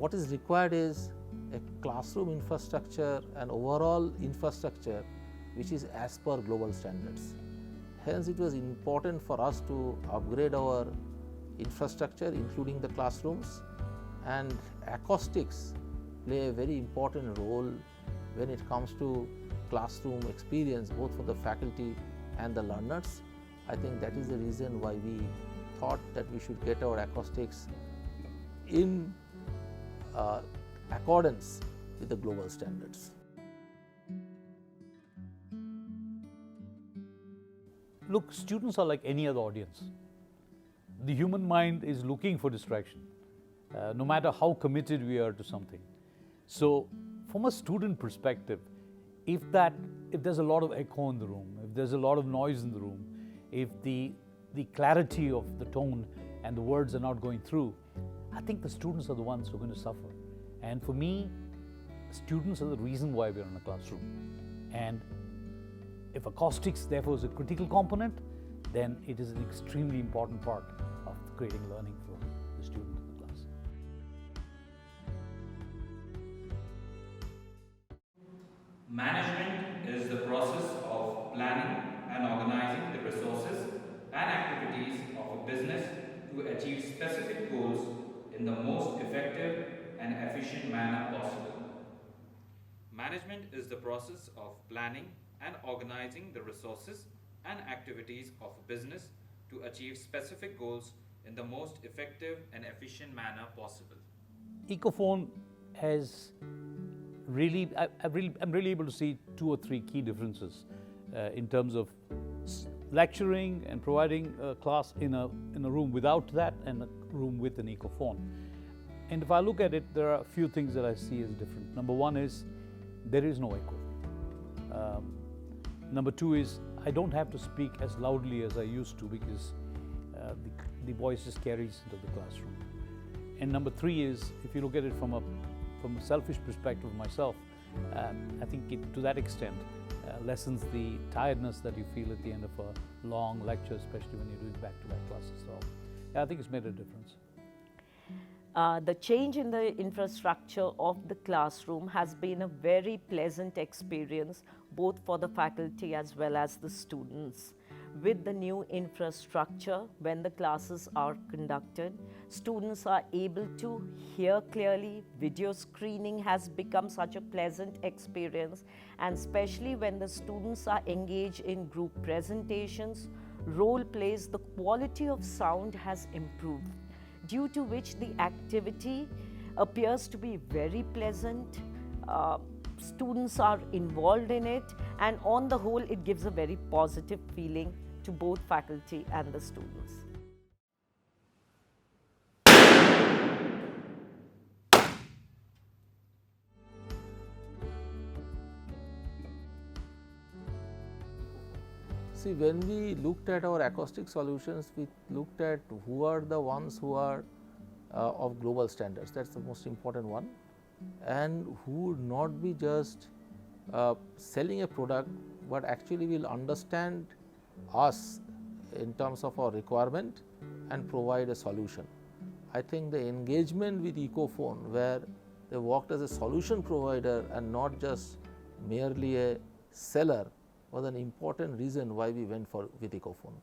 what is required is a classroom infrastructure and overall infrastructure which is as per global standards. Hence, it was important for us to upgrade our infrastructure, including the classrooms, and acoustics play a very important role when it comes to classroom experience, both for the faculty and the learners. I think that is the reason why we thought that we should get our acoustics in accordance with the global standards. Look, students are like any other audience. The human mind is looking for distraction, no matter how committed we are to something. So, from a student perspective, if there's a lot of echo in the room, if there's a lot of noise in the room, if the clarity of the tone and the words are not going through, I think the students are the ones who are going to suffer. And for me, students are the reason why we're in a classroom. And if acoustics therefore is a critical component, then it is an extremely important part of creating learning for the student in the class. Management is the process of planning and organizing the resources and activities of a business to achieve specific goals in the most effective and efficient manner possible. Management is the process of planning and organizing the resources and activities of a business to achieve specific goals in the most effective and efficient manner possible. Ecophon has really, I'm really able to see 2 or 3 key differences in terms of lecturing and providing a class in a room without that and a room with an Ecophon. And if I look at it, there are a few things that I see as different. Number 1 is there is no echo. Number 2 is I don't have to speak as loudly as I used to because the voice just carries into the classroom. And number 3 is, if you look at it from a selfish perspective of myself, I think it, to that extent, lessens the tiredness that you feel at the end of a long lecture, especially when you're doing back-to-back classes. So yeah, I think it's made a difference. The change in the infrastructure of the classroom has been a very pleasant experience, both for the faculty as well as the students. With the new infrastructure, when the classes are conducted, students are able to hear clearly. Video screening has become such a pleasant experience, and especially when the students are engaged in group presentations, role plays, the quality of sound has improved, due to which the activity appears to be very pleasant. Students are involved in it, and on the whole it gives a very positive feeling to both faculty and the students. See, when we looked at our acoustic solutions, we looked at who are the ones who are of global standards. That's the most important one, and who would not be just selling a product, but actually will understand us in terms of our requirement and provide a solution. I think the engagement with Ecophon, where they worked as a solution provider and not just merely a seller, was an important reason why we went with Ecophon.